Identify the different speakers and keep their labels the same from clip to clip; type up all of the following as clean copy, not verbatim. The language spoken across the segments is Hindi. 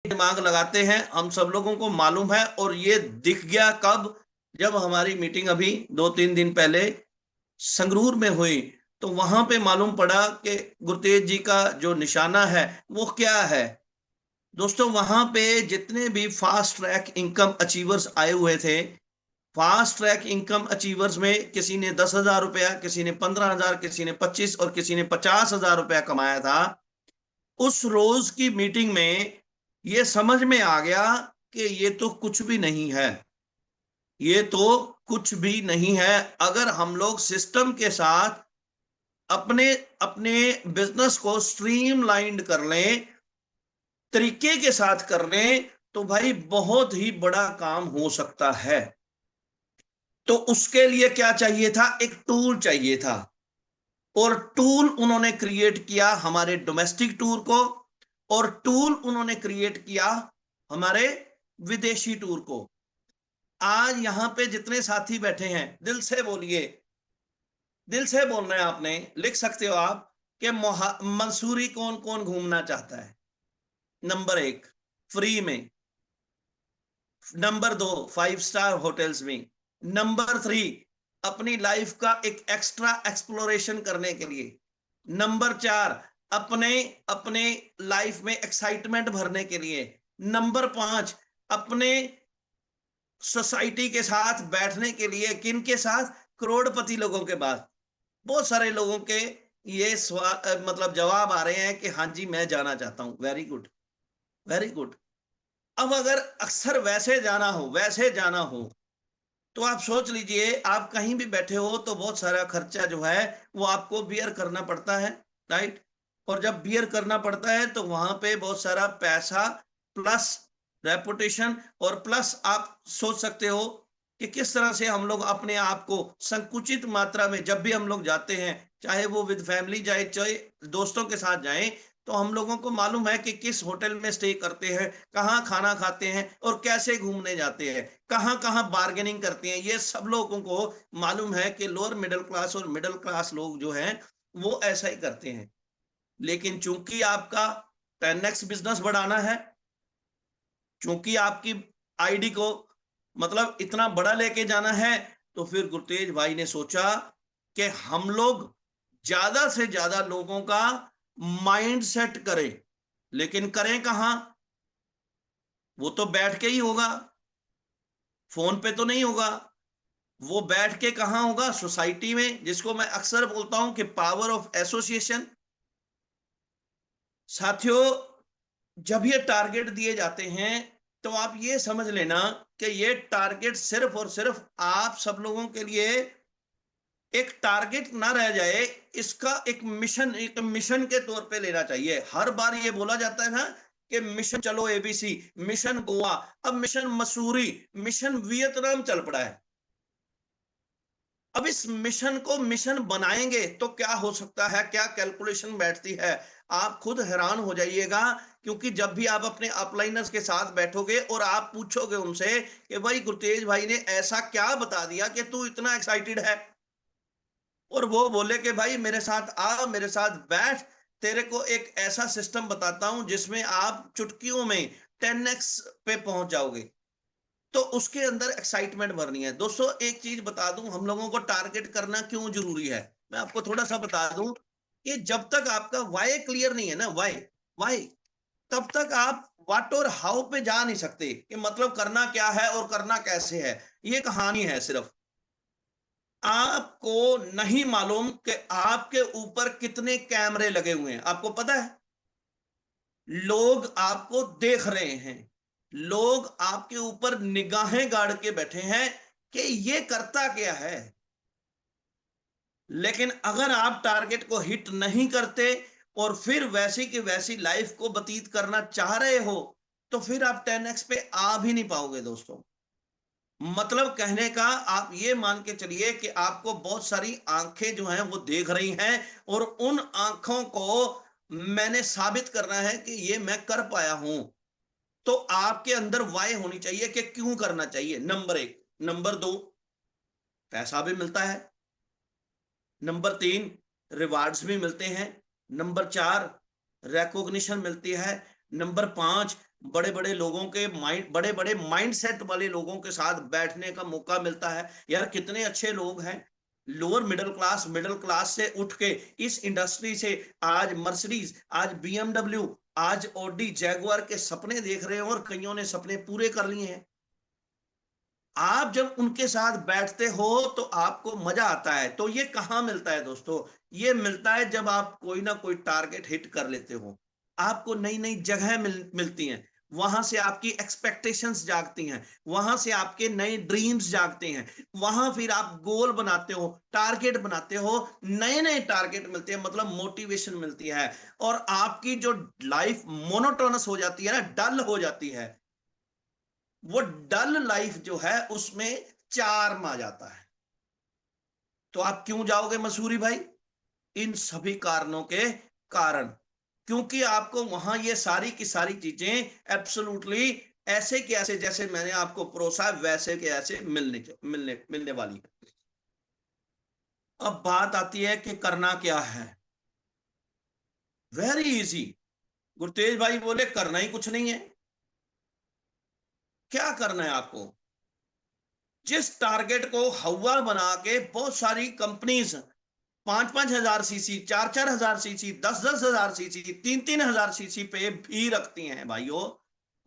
Speaker 1: दिमाग लगाते हैं, हम सब लोगों को मालूम है। और ये दिख गया कब? जब हमारी मीटिंग अभी 2-3 दिन पहले संगरूर में हुई, तो वहां पे मालूम पड़ा कि गुरतेज जी का जो निशाना है वो क्या है। दोस्तों, वहां पे जितने भी फास्ट ट्रैक इनकम अचीवर्स आए हुए थे, फास्ट ट्रैक इनकम अचीवर्स में किसी ने 10,000 रुपया, किसी ने 15,000, किसी ने 25 और किसी ने 50,000 रुपया कमाया था। उस रोज की मीटिंग में ये समझ में आ गया कि ये तो कुछ भी नहीं है, ये तो कुछ भी नहीं है। अगर हम लोग सिस्टम के साथ अपने अपने बिजनेस को स्ट्रीमलाइंड कर लें, तरीके के साथ कर लें, तो भाई बहुत ही बड़ा काम हो सकता है। तो उसके लिए क्या चाहिए था? एक टूल चाहिए था। और टूल उन्होंने क्रिएट किया हमारे डोमेस्टिक टूर को, और टूल उन्होंने क्रिएट किया हमारे विदेशी टूर को। आज यहां पे जितने साथी बैठे हैं, दिल से बोलिए, दिल से बोलना है आपने, लिख सकते हो आप कि मंसूरी कौन कौन घूमना चाहता है? नंबर 1, फ्री में। नंबर 2, 5 स्टार होटल्स में। नंबर 3, अपनी लाइफ का एक एक्स्ट्रा एक्सप्लोरेशन करने के लिए। नंबर 4, अपने अपने लाइफ में एक्साइटमेंट भरने के लिए। नंबर 5, अपने सोसाइटी के साथ बैठने के लिए। किन के साथ? करोड़पति लोगों के पास। बहुत सारे लोगों के ये मतलब जवाब आ रहे हैं कि हाँ जी, मैं जाना चाहता हूं। Very good, very good. अब अगर अक्सर वैसे जाना हो, तो आप सोच लीजिए, आप कहीं भी बैठे हो तो बहुत सारा खर्चा जो है वो आपको बियर करना पड़ता है, राइट? और जब बियर करना पड़ता है तो वहां पे बहुत सारा पैसा प्लस रेपुटेशन, और प्लस आप सोच सकते हो कि किस तरह से हम लोग अपने आप को संकुचित मात्रा में, जब भी हम लोग जाते हैं, चाहे वो विद फैमिली जाए चाहे दोस्तों के साथ जाएं, तो हम लोगों को मालूम है कि किस होटल में स्टे करते हैं, कहाँ खाना खाते हैं और कैसे घूमने जाते हैं, कहाँ कहाँ बार्गेनिंग करते हैं। ये सब लोगों को मालूम है कि लोअर मिडिल क्लास और मिडिल क्लास लोग जो हैं वो ऐसा ही करते हैं। लेकिन चूंकि आपका 10x बिजनेस बढ़ाना है, चूंकि आपकी आईडी को मतलब इतना बड़ा लेके जाना है, तो फिर गुरतेज भाई ने सोचा कि हम लोग ज्यादा से ज्यादा लोगों का माइंड सेट करें। लेकिन करें कहां? वो तो बैठ के ही होगा, फोन पे तो नहीं होगा। वो बैठ के कहां होगा? सोसाइटी में, जिसको मैं अक्सर बोलता हूं कि पावर ऑफ एसोसिएशन। साथियों, जब ये टारगेट दिए जाते हैं, तो आप ये समझ लेना कि ये टारगेट सिर्फ और सिर्फ आप सब लोगों के लिए एक टारगेट ना रह जाए, इसका एक मिशन के तौर पे लेना चाहिए। हर बार ये बोला जाता है ना कि मिशन चलो एबीसी, मिशन गोवा, अब मिशन मसूरी, मिशन वियतनाम चल पड़ा है। अब इस मिशन को मिशन बनाएंगे तो क्या हो सकता है, क्या कैलकुलेशन बैठती है, आप खुद हैरान हो जाइएगा। क्योंकि जब भी आप अपने अपलाइनर्स के साथ बैठोगे और आप पूछोगे उनसे कि भाई गुरतेज भाई ने ऐसा क्या बता दिया कि तू इतना एक्साइटेड है, और वो बोले कि भाई मेरे साथ आ, मेरे साथ बैठ, तेरे को एक ऐसा सिस्टम बताता हूं जिसमें आप चुटकियों में 10x पे पहुंच जाओगे, तो उसके अंदर एक्साइटमेंट भरनी है। दोस्तों, एक चीज बता दूं, हम लोगों को टारगेट करना क्यों जरूरी है, मैं आपको थोड़ा सा बता दूं कि जब तक आपका वाई क्लियर नहीं है ना, वाई, तब तक आप व्हाट और हाउ पे जा नहीं सकते कि मतलब करना क्या है और करना कैसे है। ये कहानी है सिर्फ। आपको नहीं मालूम कि आपके ऊपर कितने कैमरे लगे हुए हैं। आपको पता है, लोग आपको देख रहे हैं, लोग आपके ऊपर निगाहें गाड़ के बैठे हैं कि ये करता क्या है। लेकिन अगर आप टारगेट को हिट नहीं करते और फिर वैसी की वैसी लाइफ को व्यतीत करना चाह रहे हो, तो फिर आप 10x पे आ भी नहीं पाओगे दोस्तों। मतलब कहने का आप ये मान के चलिए कि आपको बहुत सारी आंखें जो हैं वो देख रही हैं, और उन आंखों को मैंने साबित करना है कि ये मैं कर पाया हूं। तो आपके अंदर वाई होनी चाहिए कि क्यों करना चाहिए, नंबर 1। नंबर 2, पैसा भी मिलता है। नंबर 3, रिवार्ड्स भी मिलते हैं। नंबर 4, रिकॉग्निशन मिलती है। नंबर 5, बड़े बड़े लोगों के माइंड, बड़े बड़े माइंडसेट वाले लोगों के साथ बैठने का मौका मिलता है। यार कितने अच्छे लोग हैं, लोअर मिडिल क्लास से उठ के इस इंडस्ट्री से आज मर्सिडीज, आज बीएमडब्ल्यू, आज ऑडी जैगुआर के सपने देख रहे हो और कईयों ने सपने पूरे कर लिए हैं। आप जब उनके साथ बैठते हो तो आपको मजा आता है। तो ये कहाँ मिलता है दोस्तों? ये मिलता है जब आप कोई ना कोई टारगेट हिट कर लेते हो, आपको नई नई जगह मिलती हैं, वहां से आपकी एक्सपेक्टेशंस जागती हैं, वहां से आपके नए ड्रीम्स जागते हैं, वहां फिर आप गोल बनाते हो, टारगेट बनाते हो, नए नए टारगेट मिलते हैं, मतलब मोटिवेशन मिलती है। और आपकी जो लाइफ मोनोटोनस हो जाती है ना, डल हो जाती है, वो डल लाइफ जो है उसमें चार्म आ जाता है। तो आप क्यों जाओगे मसूरी भाई? इन सभी कारणों के कारण, क्योंकि आपको वहां ये सारी की सारी चीजें एब्सोल्युटली ऐसे के ऐसे, जैसे मैंने आपको परोसा वैसे के ऐसे मिलने मिलने मिलने वाली है। अब बात आती है कि करना क्या है। Very easy. गुरतेज भाई बोले करना ही कुछ नहीं है। क्या करना है आपको? जिस टारगेट को हवा बना के बहुत सारी companies 5,000 CC, 4,000 CC, 10,000 CC, 3,000 CC पे भी रखती हैं भाइयों,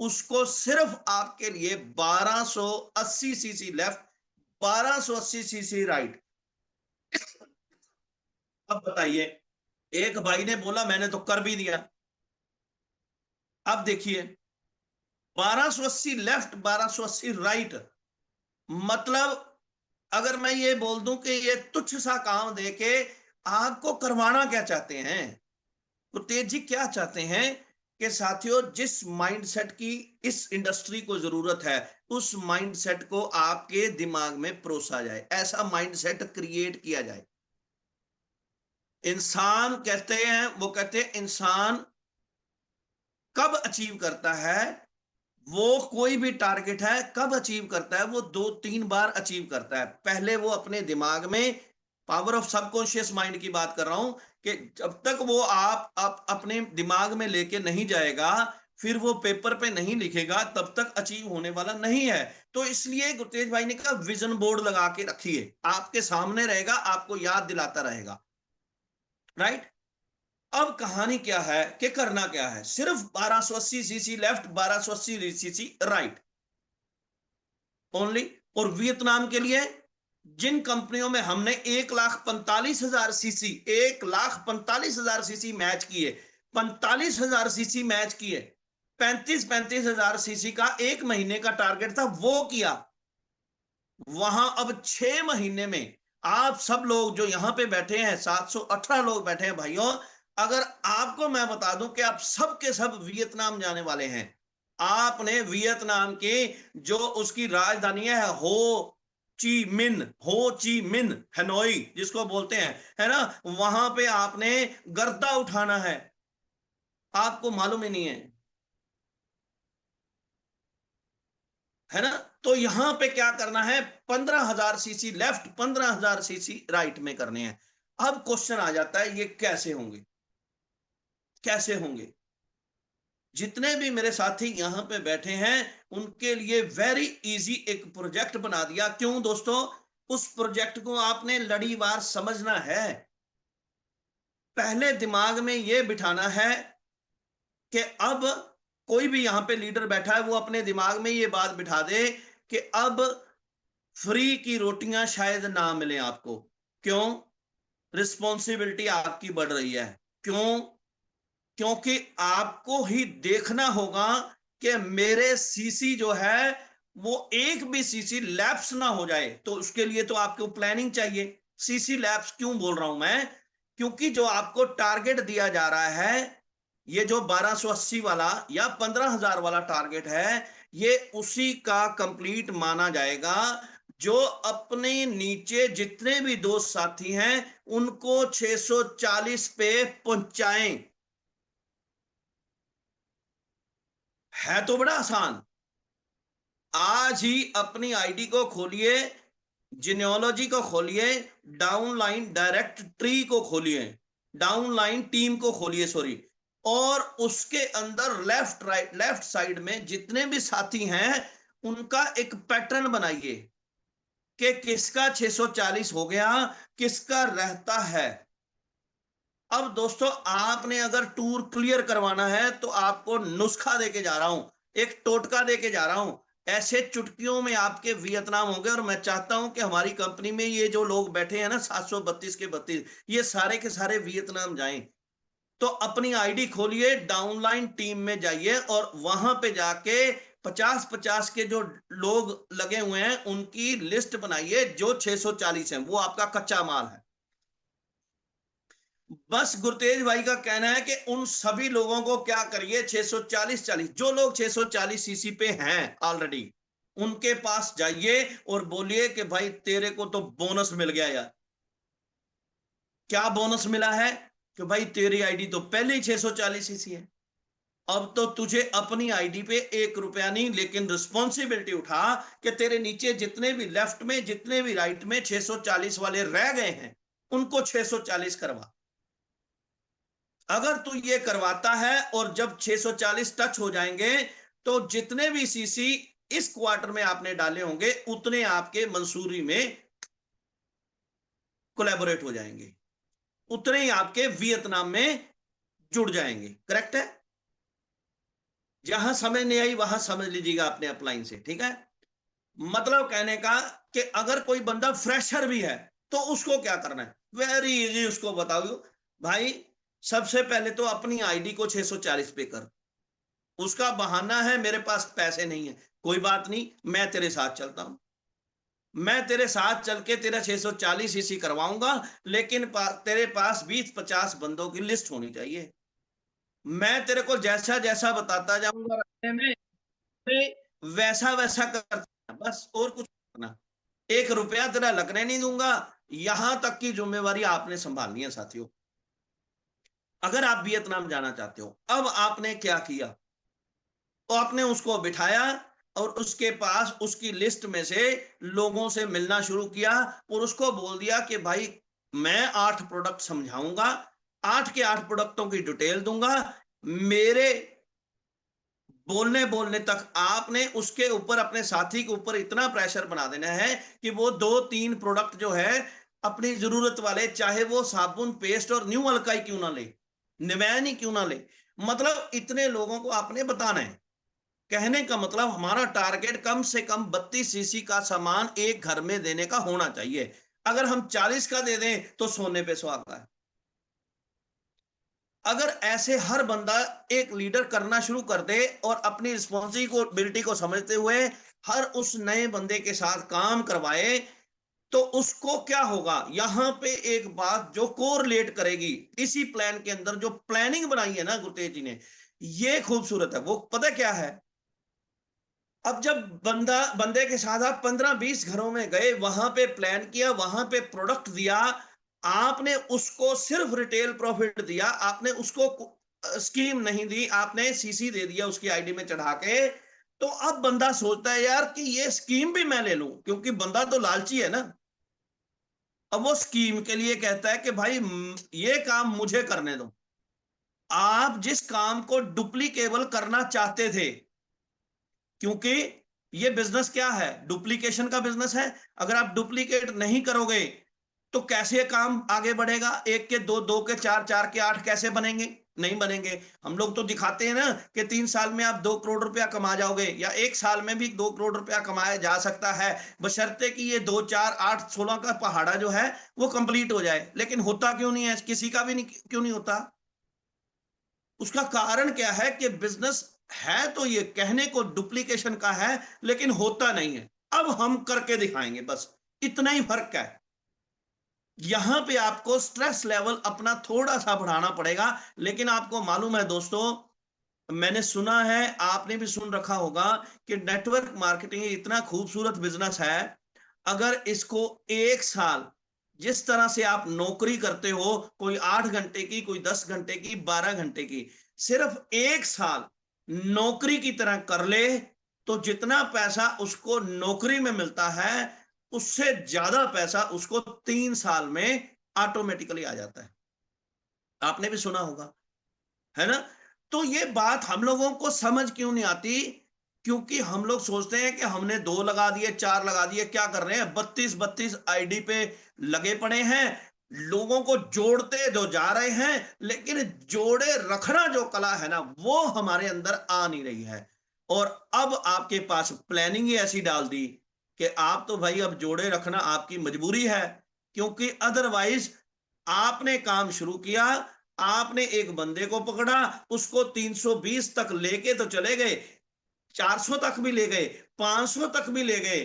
Speaker 1: उसको सिर्फ आपके लिए 1280 सीसी लेफ्ट, 1280 सीसी राइट। अब बताइए, एक भाई ने बोला मैंने तो कर भी दिया। अब देखिए, 1280 लेफ्ट, 1280 राइट, मतलब अगर मैं ये बोल दूं कि ये तुच्छ सा काम देके आपको करवाना क्या चाहते हैं? तो तेज जी क्या चाहते हैं कि साथियों, जिस माइंडसेट की इस इंडस्ट्री को जरूरत है, उस माइंडसेट को आपके दिमाग में परोसा जाए, ऐसा माइंडसेट क्रिएट किया जाए। इंसान कहते हैं, वो कहते हैं इंसान कब अचीव करता है, वो कोई भी टारगेट है कब अचीव करता है, वो 2-3 बार अचीव करता है। पहले वो अपने दिमाग में, पावर ऑफ सबकॉन्शियस माइंड की बात कर रहा हूं, कि जब तक वो आप अपने दिमाग में लेके नहीं जाएगा, फिर वो पेपर पे नहीं लिखेगा, तब तक अचीव होने वाला नहीं है। तो इसलिए गुरतेज भाई ने कहा विजन बोर्ड लगा के रखिए, आपके सामने रहेगा, आपको याद दिलाता रहेगा। राइट। अब कहानी क्या है कि करना क्या है? सिर्फ 1280 CC left, 1280 CC right only. और वियतनाम के लिए जिन कंपनियों में हमने 1,45,000 सीसी, 1,45,000 सीसी मैच किए, 45,000 सीसी मैच किए, 35,000 सीसी का एक महीने का टारगेट था, वो किया। वहां अब 6 महीने में आप सब लोग जो यहां पे बैठे हैं, 718 लोग बैठे हैं भाइयों, अगर आपको मैं बता दूं कि आप सब के सब वियतनाम जाने वाले हैं। आपने वियतनाम की जो उसकी राजधानी है हो ची मिन हनोई जिसको बोलते हैं, है ना, वहां पे आपने गर्दा उठाना है। आपको मालूम ही नहीं है ना? तो यहां पे क्या करना है? 15,000 सीसी लेफ्ट, 15,000 सीसी राइट में करने हैं। अब क्वेश्चन आ जाता है, ये कैसे होंगे? कैसे होंगे? जितने भी मेरे साथी यहां पे बैठे हैं, उनके लिए वेरी इजी एक प्रोजेक्ट बना दिया। क्यों दोस्तों? उस प्रोजेक्ट को आपने लड़ीवार समझना है। पहले दिमाग में यह बिठाना है कि अब कोई भी यहां पे लीडर बैठा है, वो अपने दिमाग में ये बात बिठा दे कि अब फ्री की रोटियां शायद ना मिले आपको। क्यों? रिस्पॉन्सिबिलिटी आपकी बढ़ रही है। क्यों? क्योंकि आपको ही देखना होगा कि मेरे सीसी जो है वो एक भी सीसी लैप्स ना हो जाए। तो उसके लिए तो आपको प्लानिंग चाहिए। सीसी लैप्स क्यों बोल रहा हूं मैं? क्योंकि जो आपको टारगेट दिया जा रहा है, ये जो 1280 वाला या 15,000 वाला टारगेट है, ये उसी का कंप्लीट माना जाएगा जो अपने नीचे जितने भी दोस्त साथी हैं उनको 640 पे पहुंचाएं। है तो बड़ा आसान। आज ही अपनी आईडी को खोलिए, जिनियोलॉजी को खोलिए, डाउनलाइन डायरेक्ट ट्री को खोलिए, डाउनलाइन टीम को खोलिए, सॉरी, और उसके अंदर लेफ्ट साइड में जितने भी साथी हैं उनका एक पैटर्न बनाइए कि किसका 640 हो गया, किसका रहता है। अब दोस्तों आपने अगर टूर क्लियर करवाना है तो आपको नुस्खा देके जा रहा हूं, एक टोटका देके जा रहा हूं। ऐसे चुटकियों में आपके वियतनाम होंगे। और मैं चाहता हूं कि हमारी कंपनी में ये जो लोग बैठे हैं ना 732 के 32, ये सारे के सारे वियतनाम जाएं। तो अपनी आईडी खोलिए, डाउनलाइन टीम में जाइए और वहां पे जाके 50-50 के जो लोग लगे हुए हैं उनकी लिस्ट बनाइए जो 640 है, वो आपका कच्चा माल है। बस गुरतेज भाई का कहना है कि उन सभी लोगों को क्या करिए, 640 जो लोग 640 सीसी पे हैं ऑलरेडी, उनके पास जाइए और बोलिए कि भाई तेरे को तो बोनस मिल गया यार। क्या बोनस मिला है? कि भाई तेरी आईडी तो पहले ही 640 सीसी है, अब तो तुझे अपनी आईडी पे 1 रुपया नहीं, लेकिन रिस्पॉन्सिबिलिटी उठा कि तेरे नीचे जितने भी लेफ्ट में जितने भी राइट में 640 वाले रह गए हैं उनको 640 करवा। अगर तू ये करवाता है और जब 640 टच हो जाएंगे तो जितने भी सीसी इस क्वार्टर में आपने डाले होंगे उतने आपके मंसूरी में कोलैबोरेट हो जाएंगे, उतने ही आपके वियतनाम में जुड़ जाएंगे। करेक्ट है? जहां समझ नहीं आई वहां समझ लीजिएगा अपने अपलाइन से। ठीक है? मतलब कहने का कि अगर कोई बंदा फ्रेशर भी है तो उसको क्या करना है, वेरी इजी, उसको बताओ भाई सबसे पहले तो अपनी आईडी को 640 पे कर। उसका बहाना है मेरे पास पैसे नहीं है, कोई बात नहीं, मैं तेरे साथ चलता हूं, मैं तेरे साथ चल के तेरा 640 सीसी करवाऊंगा, लेकिन तेरे पास 20-50 बंदों की लिस्ट होनी चाहिए। मैं तेरे को जैसा जैसा बताता जाऊंगा रास्ते में, वैसा वैसा करना बस, और कुछ करना। 1 रुपया तेरा लगने नहीं दूंगा। यहां तक की जिम्मेवारी आपने संभालनी है साथियों, अगर आप वियतनाम जाना चाहते हो। अब आपने क्या किया, तो आपने उसको बिठाया और उसके पास उसकी लिस्ट में से लोगों से मिलना शुरू किया और उसको बोल दिया कि भाई मैं 8 प्रोडक्ट समझाऊंगा, 8 के 8 प्रोडक्टों की डिटेल दूंगा। मेरे बोलने बोलने तक आपने उसके ऊपर, अपने साथी के ऊपर इतना प्रेशर बना देना है कि वो 2-3 प्रोडक्ट जो है अपनी जरूरत वाले, चाहे वो साबुन पेस्ट और न्यू अल्काई क्यों ना ले, निवैन ही क्यों ना ले, मतलब इतने लोगों को आपने बताना है। कहने का मतलब हमारा टारगेट कम से कम 32 सीसी का सामान एक घर में देने का होना चाहिए। अगर हम 40 का दे दें तो सोने पे सुहागा है। अगर ऐसे हर बंदा एक लीडर करना शुरू कर दे और अपनी रिस्पॉन्सिबिलिटी को समझते हुए हर उस नए बंदे के साथ काम करवाए, तो उसको क्या होगा, यहां पे एक बात जो कोरिलेट करेगी इसी प्लान के अंदर, जो प्लानिंग बनाई है ना गुरतेज जी ने, ये खूबसूरत है। वो पता क्या है, अब जब बंदे के साथ आप 15-20 घरों में गए, वहां पे प्लान किया, वहां पे प्रोडक्ट दिया, आपने उसको सिर्फ रिटेल प्रॉफिट दिया, आपने उसको स्कीम नहीं दी, आपने सीसी दे दिया उसकी आईडी में चढ़ा के, तो अब बंदा सोचता है यार कि ये स्कीम भी मैं ले लूं, क्योंकि बंदा तो लालची है ना। अब वो स्कीम के लिए कहता है कि भाई ये काम मुझे करने दो। आप जिस काम को डुप्लीकेबल करना चाहते थे, क्योंकि ये बिजनेस क्या है, डुप्लीकेशन का बिजनेस है। अगर आप डुप्लीकेट नहीं करोगे तो कैसे काम आगे बढ़ेगा, 1 के 2, 2 के 4, 4 के 8 कैसे बनेंगे? नहीं बनेंगे। हम लोग तो दिखाते हैं ना कि 3 साल में आप 2 करोड़ रुपया कमा जाओगे, या 1 साल में भी 2 करोड़ रुपया कमाया जा सकता है, बशर्ते कि ये 2, 4, 8, 16 का पहाड़ा जो है वो कंप्लीट हो जाए। लेकिन होता क्यों नहीं है, किसी का भी नहीं, क्यों नहीं होता? उसका कारण क्या है कि बिजनेस है तो ये कहने को डुप्लीकेशन का है, लेकिन होता नहीं है। अब हम करके दिखाएंगे, बस इतना ही फर्क है। यहां पे आपको स्ट्रेस लेवल अपना थोड़ा सा बढ़ाना पड़ेगा। लेकिन आपको मालूम है दोस्तों, मैंने सुना है, आपने भी सुन रखा होगा कि नेटवर्क मार्केटिंग इतना खूबसूरत बिजनेस है। अगर इसको 1 साल जिस तरह से आप नौकरी करते हो, कोई 8 घंटे की, कोई 10 घंटे की, 12 घंटे की, सिर्फ 1 साल नौकरी की तरह कर ले, तो जितना पैसा उसको नौकरी में मिलता है उससे ज्यादा पैसा उसको 3 साल में ऑटोमेटिकली आ जाता है। आपने भी सुना होगा है ना। तो ये बात हम लोगों को समझ क्यों नहीं आती, क्योंकि हम लोग सोचते हैं कि हमने 2 लगा दिए, 4 लगा दिए, क्या कर रहे हैं, 32 आईडी पे लगे पड़े हैं, लोगों को जोड़ते जो जा रहे हैं, लेकिन जोड़े रखना जो कला है ना, वो हमारे अंदर आ नहीं रही है। और अब आपके पास प्लानिंग ही ऐसी डाल दी कि आप तो भाई अब जोड़े रखना आपकी मजबूरी है, क्योंकि अदरवाइज आपने काम शुरू किया, आपने एक बंदे को पकड़ा, उसको 320 तक लेके तो चले गए, 400 तक भी ले गए, 500 तक भी ले गए।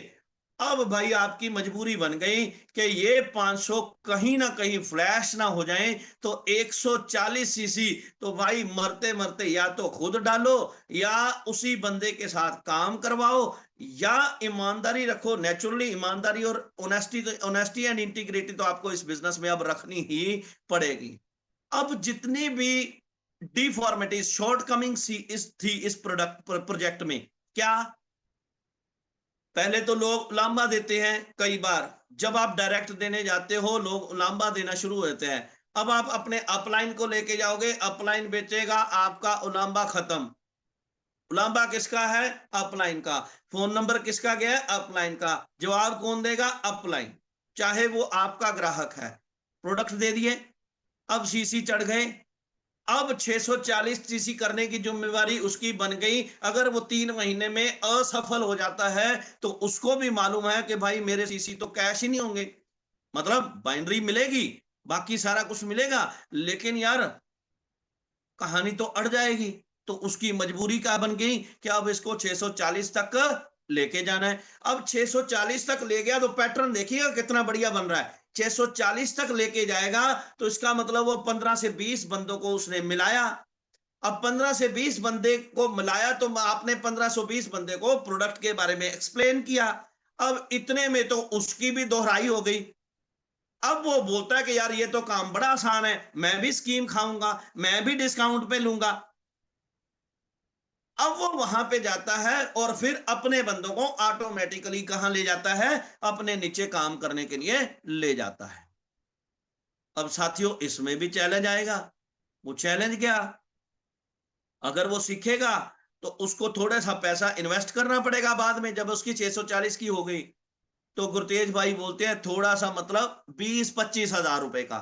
Speaker 1: अब भाई आपकी मजबूरी बन गई कि ये 500 कहीं ना कहीं फ्लैश ना हो जाए, तो 140 सीसी तो भाई मरते मरते या तो खुद डालो या उसी बंदे के साथ काम करवाओ, या ईमानदारी रखो। नेचुरली ईमानदारी और ऑनेस्टी एंड इंटीग्रिटी तो आपको इस बिजनेस में अब रखनी ही पड़ेगी। अब जितनी भी डिफॉर्मिटीज शॉर्टकमिंग थी इस प्रोजेक्ट में, क्या, पहले तो लोग उलाम्बा देते हैं, कई बार जब आप डायरेक्ट देने जाते हो लोग उलाम्बा देना शुरू होते हैं। अब आप अपने अपलाइन को लेके जाओगे, अपलाइन बेचेगा, आपका उलाम्बा खत्म। उलाम्बा किसका है, अपलाइन का। फोन नंबर किसका गया है, अपलाइन का। जवाब कौन देगा, अपलाइन, चाहे वो आपका ग्राहक है। प्रोडक्ट दे दिए, अब सीसी चढ़ गए, अब 640 सीसी करने की जिम्मेवारी उसकी बन गई। अगर वो 3 महीने में असफल हो जाता है तो उसको भी मालूम है कि भाई मेरे सीसी तो कैश ही नहीं होंगे, मतलब बाइनरी मिलेगी, बाकी सारा कुछ मिलेगा, लेकिन यार कहानी तो अड़ जाएगी। तो उसकी मजबूरी क्या बन गई कि अब इसको 640 तक लेके जाना है। अब 640 तक ले गया तो पैटर्न देखिएगा कितना बढ़िया बन रहा है। 640 तक लेके जाएगा तो इसका मतलब वो 15 से 20 बंदों को उसने मिलाया। अब 15 से 20 बंदे को मिलाया तो आपने 15 से 20 बंदे को प्रोडक्ट के बारे में एक्सप्लेन किया। अब इतने में तो उसकी भी दोहराई हो गई। अब वो बोलता है कि यार ये तो काम बड़ा आसान है, मैं भी स्कीम खाऊंगा, मैं भी डिस्काउंट पे लूंगा। अब वो वहां पे जाता है और फिर अपने बंदों को ऑटोमेटिकली कहां ले जाता है, अपने नीचे काम करने के लिए ले जाता है। अब साथियों इसमें भी चैलेंज आएगा। वो चैलेंज क्या, अगर वो सीखेगा तो उसको थोड़ा सा पैसा इन्वेस्ट करना पड़ेगा बाद में, जब उसकी 640 की हो गई। तो गुरतेज भाई बोलते हैं थोड़ा सा मतलब 20-25 हजार रुपए का।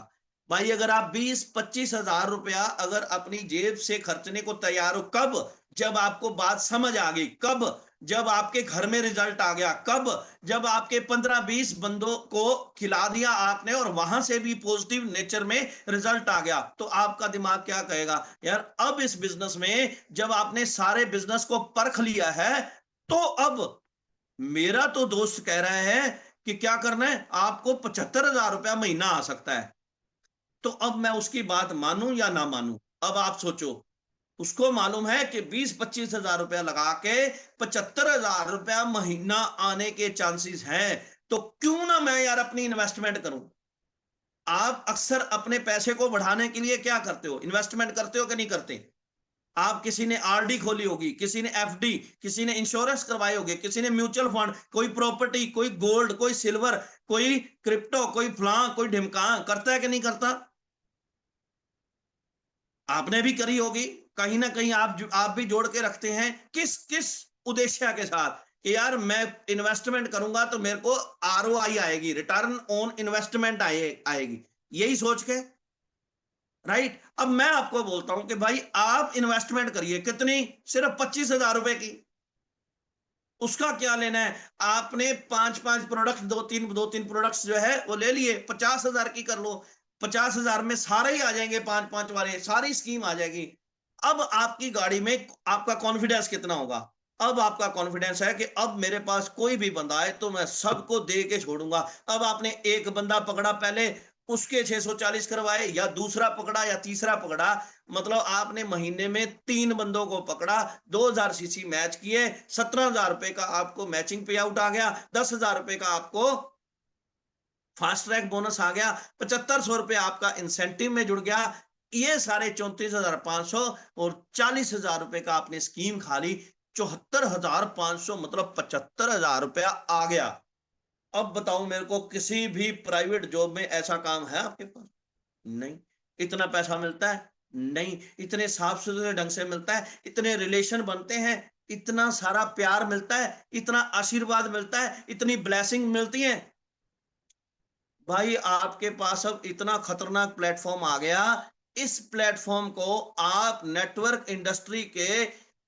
Speaker 1: भाई अगर आप 20-25 हजार रुपया अगर अपनी जेब से खर्चने को तैयार हो, कब, जब आपको बात समझ आ गई, कब, जब आपके घर में रिजल्ट आ गया, कब, जब आपके 15-20 बंदों को खिला दिया आपने और वहां से भी पॉजिटिव नेचर में रिजल्ट आ गया, तो आपका दिमाग क्या कहेगा, यार अब इस बिजनेस में जब आपने सारे बिजनेस को परख लिया है, तो अब मेरा तो दोस्त कह रहा है कि क्या करना है, आपको 75,000 रुपया महीना आ सकता है। तो अब मैं उसकी बात मानूं या ना मानूं, अब आप सोचो। उसको मालूम है कि 20-25 हजार रुपया लगा के 75,000 रुपया महीना आने के चांसेस हैं, तो क्यों ना मैं यार अपनी इन्वेस्टमेंट करूं। आप अक्सर अपने पैसे को बढ़ाने के लिए क्या करते हो, इन्वेस्टमेंट करते हो कि नहीं करते। आप किसी ने आरडी खोली होगी, किसी ने एफडी, किसी ने इंश्योरेंस करवाए होंगे, किसी ने म्यूचुअल फंड, कोई प्रॉपर्टी, कोई गोल्ड, कोई सिल्वर, कोई क्रिप्टो, कोई फलां, कोई ढिमका, करता है कि नहीं करता। आपने भी करी होगी, कहीं ना कहीं आप भी जोड़ के रखते हैं, किस किस उद्देश्य के साथ, कि यार मैं इन्वेस्टमेंट करूंगा तो मेरे को आरओआई आएगी, रिटर्न ऑन इन्वेस्टमेंट आएगी, यही सोच के, राइट। अब मैं आपको बोलता हूं कि भाई आप इन्वेस्टमेंट करिए, कितनी, सिर्फ 25,000 रुपए की। उसका क्या लेना है, आपने 5-5 प्रोडक्ट, दो तीन प्रोडक्ट्स जो है वो ले लिए, 50,000 की कर लो। 50,000 में सारे ही आ जाएंगे, 5-5 वाले, सारी स्कीम आ जाएगी। अब आपकी गाड़ी में आपका कॉन्फिडेंस कितना होगा, अब आपका कॉन्फिडेंस है कि अब मेरे पास कोई भी बंदा आए तो मैं सबको दे के छोड़ूंगा। अब आपने एक बंदा पकड़ा पहले, उसके 640 करवाए, या दूसरा पकड़ा या तीसरा पकड़ा, मतलब आपने महीने में 3 बंदों को पकड़ा, 2000 सीसी मैच किए, 17,000 रुपए का आपको मैचिंग पे आउट आ गया, 10,000 रुपए का आपको फास्ट ट्रैक बोनस आ गया, 7500 रुपए आपका इंसेंटिव में जुड़ गया। ये सारे 34,500 और 40,000 रुपए का आपने स्कीम खा ली, 74,500 मतलब 75,000 रुपया आ गया। अब बताओ मेरे को, किसी भी प्राइवेट जॉब में ऐसा काम है आपके पास, नहीं, इतना पैसा मिलता है। नहीं, इतने साफ सुथरे ढंग से मिलता है, इतने रिलेशन बनते हैं, इतना सारा प्यार मिलता है, इतना आशीर्वाद मिलता है, इतनी ब्लेसिंग मिलती है। भाई आपके पास अब इतना खतरनाक प्लेटफॉर्म आ गया। इस प्लेटफॉर्म को आप नेटवर्क इंडस्ट्री के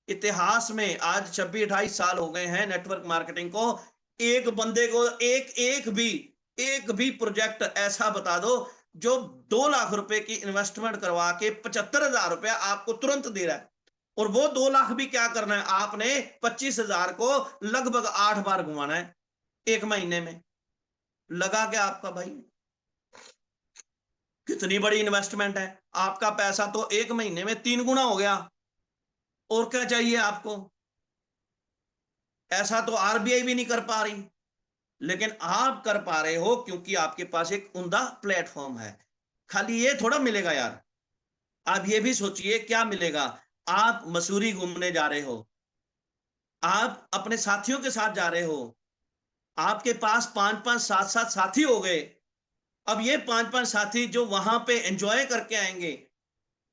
Speaker 1: इतिहास में आज 26-28 साल हो गए हैं नेटवर्क मार्केटिंग को। एक बंदे को एक भी प्रोजेक्ट ऐसा बता दो जो 2 लाख रुपए की इन्वेस्टमेंट करवा के 75,000 रुपया आपको तुरंत दे रहा है। और वो 2 लाख भी क्या करना है, आपने 25,000 को लगभग 8 बार घुमाना है 1 महीने में। लगा क्या आपका भाई? कितनी बड़ी इन्वेस्टमेंट है। आपका पैसा तो 1 महीने में 3 गुना हो गया। और क्या चाहिए आपको? ऐसा तो आरबीआई भी नहीं कर पा रही, लेकिन आप कर पा रहे हो क्योंकि आपके पास एक उम्दा प्लेटफॉर्म है। खाली ये थोड़ा मिलेगा यार। आप ये भी सोचिए क्या मिलेगा। आप मसूरी घूमने जा रहे हो, आप अपने साथियों के साथ जा रहे हो, आपके पास 5-5 7-7 साथी हो गए। अब ये 5-5 साथी जो वहां पे एंजॉय करके आएंगे,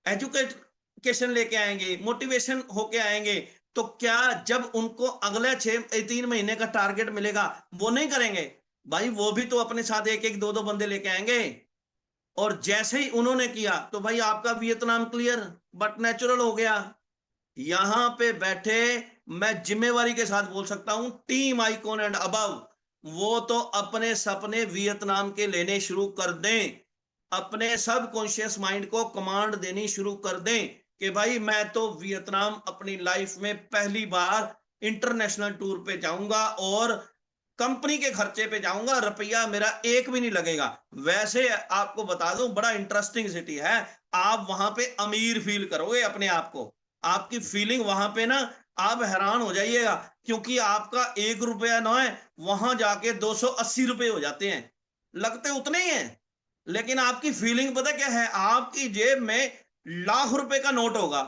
Speaker 1: एजुकेशन लेके आएंगे, मोटिवेशन होके आएंगे, तो क्या जब उनको अगले 3 महीने का टारगेट मिलेगा वो नहीं करेंगे? भाई वो भी तो अपने साथ 1-1 2-2 बंदे लेके आएंगे। और जैसे ही उन्होंने किया तो भाई आपका वियतनाम क्लियर बट नेचुरल हो गया। यहां पे बैठे मैं जिम्मेवारी के साथ बोल सकता हूं, टीम आइकॉन एंड अबव वो तो अपने सपने वियतनाम के लेने शुरू कर दें। अपने सब कॉन्शियस माइंड को कमांड देनी शुरू कर दें कि भाई मैं तो वियतनाम अपनी लाइफ में पहली बार इंटरनेशनल टूर पे जाऊंगा और कंपनी के खर्चे पे जाऊंगा, रुपया मेरा एक भी नहीं लगेगा। वैसे आपको बता दूं बड़ा इंटरेस्टिंग सिटी है। आप वहां पे अमीर फील करोगे अपने आप को। आपकी फीलिंग वहां पे ना, आप हैरान हो जाइएगा, क्योंकि आपका 1 रुपया ना है, वहां जाके 280 रुपए हो जाते हैं। लगते उतने ही हैं, लेकिन आपकी फीलिंग पता क्या है? आपकी जेब में लाख रुपए का नोट होगा,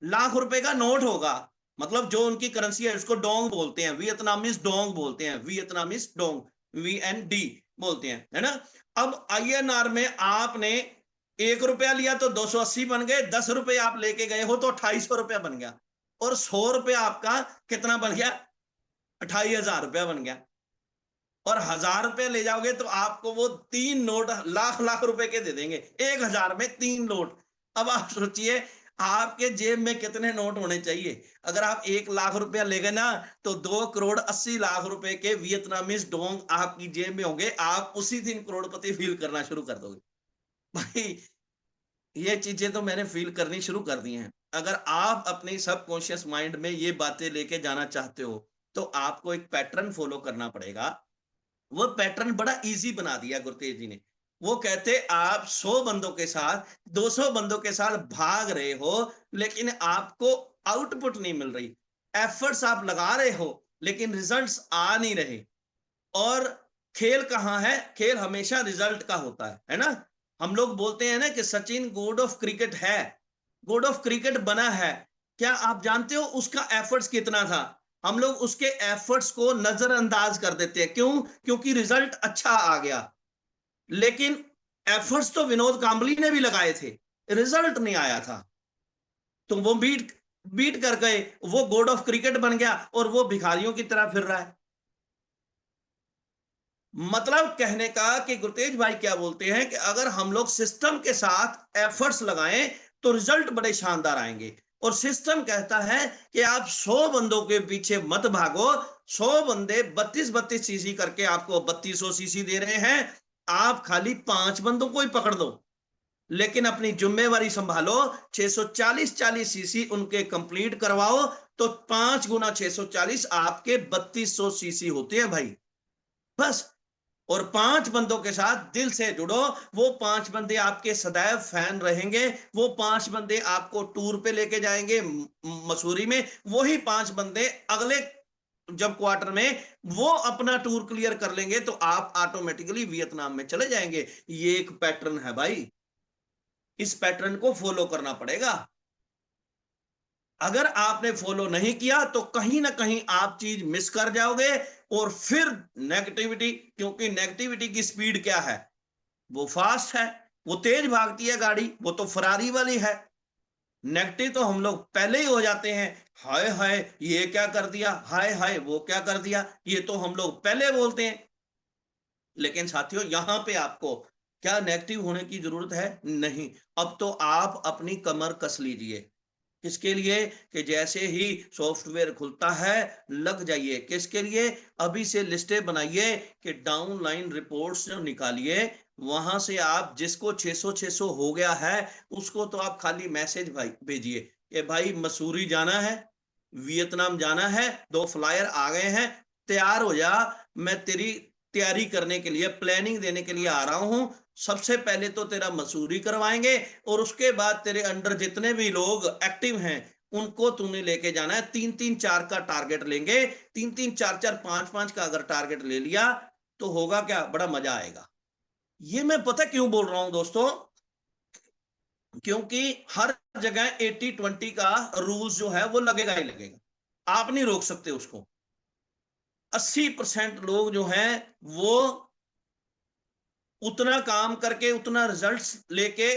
Speaker 1: लाख रुपए का नोट होगा। मतलब जो उनकी करेंसी है उसको डोंग बोलते हैं, वियतनामीज डोंग बोलते हैं, वियतनामीज डोंग VND बोलते हैं, है ना। अब INR में आपने 1 रुपया लिया तो 280 बन गए, 10 रुपए आप लेके गए हो तो 2800 रुपया बन गया। और 100 रुपया आपका कितना बन गया? 28,000 रुपया बन गया। और 1,000 रुपया ले जाओगे तो आपको वो 3 नोट लाख लाख रुपए के दे देंगे, 1,000 में 3 नोट। अब आप सोचिए आपके जेब में कितने नोट होने चाहिए। अगर आप 1 लाख रुपया ले गए ना, तो 2,80,00,000 रुपए के वियतनामीज डोंग आपकी जेब में होंगे। आप उसी दिन करोड़पति फील करना शुरू कर दोगे। भाई ये चीजें तो मैंने फील करनी शुरू कर दी हैं। अगर आप अपने सबकॉन्शियस माइंड में ये बातें लेके जाना चाहते हो तो आपको एक पैटर्न फॉलो करना पड़ेगा। वो पैटर्न बड़ा इजी बना दिया गुरतेज जी ने। वो कहते आप 100 बंदों के साथ 200 बंदों के साथ भाग रहे हो, लेकिन आपको आउटपुट नहीं मिल रही। एफर्ट्स आप लगा रहे हो लेकिन रिजल्ट्स आ नहीं रहे। और खेल कहाँ है? खेल हमेशा रिजल्ट का होता है ना। हम लोग बोलते हैं ना कि सचिन गॉड ऑफ क्रिकेट है, गॉड ऑफ क्रिकेट बना है। क्या आप जानते हो उसका एफर्ट्स कितना था? हम लोग उसके एफर्ट्स को नजरअंदाज कर देते हैं। क्यों? क्योंकि रिजल्ट अच्छा आ गया। लेकिन एफर्ट्स तो विनोद कांबली ने भी लगाए थे, रिजल्ट नहीं आया था, तो वो बीट बीट कर गए, वो गॉड ऑफ क्रिकेट बन गया और वो भिखारियों की तरह फिर रहा है। मतलब कहने का कि गुरतेज भाई क्या बोलते हैं कि अगर हम लोग सिस्टम के साथ एफर्ट्स लगाएं तो रिजल्ट बड़े शानदार आएंगे। और सिस्टम कहता है कि आप 100 बंदों के पीछे मत भागो। 100 बंदे 32-32 सीसी करके आपको 3200 सीसी दे रहे हैं, आप खाली 5 बंदों को ही पकड़ दो, लेकिन अपनी जिम्मेवारी संभालो। 640 सीसी उनके कंप्लीट करवाओ, तो 5 गुना 640 आपके 3200 सीसी होते हैं भाई, बस। और 5 बंदों के साथ दिल से जुड़ो। वो 5 बंदे आपके सदैव फैन रहेंगे। वो 5 बंदे आपको टूर पे लेके जाएंगे मसूरी में। वही 5 बंदे अगले जब क्वार्टर में वो अपना टूर क्लियर कर लेंगे तो आप ऑटोमेटिकली वियतनाम में चले जाएंगे। ये एक पैटर्न है भाई, इस पैटर्न को फॉलो करना पड़ेगा। अगर आपने फॉलो नहीं किया तो कहीं ना कहीं आप चीज मिस कर जाओगे। और फिर नेगेटिविटी, क्योंकि नेगेटिविटी की स्पीड क्या है? वो फास्ट है। वो तेज भागती है गाड़ी, वो तो फरारी वाली है। नेगेटिव तो हम लोग पहले ही हो जाते हैं, हाय हाय ये क्या कर दिया, हाय हाय वो क्या कर दिया, ये तो हम लोग पहले बोलते हैं। लेकिन साथियों यहां पे आपको क्या नेगेटिव होने की जरूरत है? नहीं। अब तो आप अपनी कमर कस लीजिए। किसके लिए? कि जैसे ही सॉफ्टवेयर खुलता है लग जाइए। किसके लिए? अभी से लिस्टें बनाइए कि डाउनलाइन रिपोर्ट्स जो निकालिए, वहां से आप जिसको 600 हो गया है उसको तो आप खाली मैसेज भाई भेजिए कि भाई मसूरी जाना है, वियतनाम जाना है, 2 फ्लायर आ गए हैं, तैयार हो जा, मैं तेरी तैयारी करने के लिए, प्लानिंग देने के लिए आ रहा हूं। सबसे पहले तो तेरा मसूरी करवाएंगे और उसके बाद तेरे अंडर जितने भी लोग एक्टिव हैं उनको तूने लेके जाना है। 3-3-4 का टारगेट लेंगे, 3-3-4-4 5-5 का अगर टारगेट ले लिया तो होगा क्या, बड़ा मजा आएगा। ये मैं पता क्यों बोल रहा हूं दोस्तों, क्योंकि हर जगह 80-20 का रूल्स जो है वो लगेगा ही लगेगा, आप नहीं रोक सकते उसको। 80% लोग जो हैं वो उतना काम करके उतना रिजल्ट्स लेके,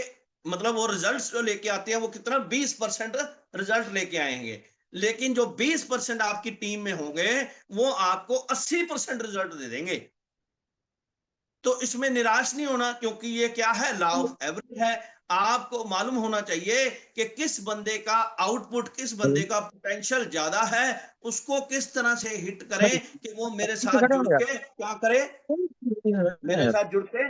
Speaker 1: मतलब वो रिजल्ट्स जो लेके आते हैं वो कितना 20% रिजल्ट लेके आएंगे, लेकिन जो 20% आपकी टीम में होंगे वो आपको 80% रिजल्ट दे देंगे। तो इसमें निराश नहीं होना, क्योंकि ये क्या है, लॉ ऑफ एवरेज है। आपको मालूम होना चाहिए कि किस बंदे का आउटपुट, किस बंदे का पोटेंशियल ज्यादा है, उसको किस तरह से हिट करें कि वो मेरे साथ जुड़ के क्या करे, मेरे साथ जुड़ के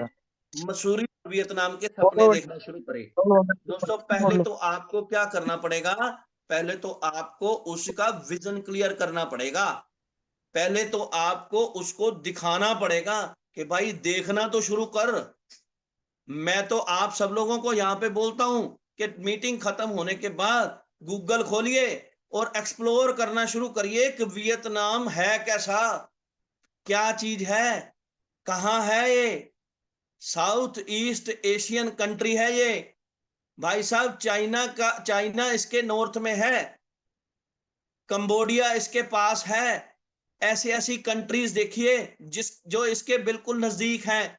Speaker 1: मसूरी वियतनाम के सपने देखना शुरू करे। दोस्तों पहले तो आपको क्या करना पड़ेगा, पहले तो आपको उसका विजन क्लियर करना पड़ेगा। पहले तो आपको उसको दिखाना पड़ेगा कि भाई देखना तो शुरू कर। मैं तो आप सब लोगों को यहां पे बोलता हूं कि मीटिंग खत्म होने के बाद गूगल खोलिए और एक्सप्लोर करना शुरू करिए कि वियतनाम है कैसा, क्या चीज है, कहां है ये। साउथ ईस्ट एशियन कंट्री है ये भाई साहब। चाइना इसके नॉर्थ में है, कंबोडिया इसके पास है। ऐसी ऐसी कंट्रीज देखिए जो इसके बिल्कुल नजदीक हैं,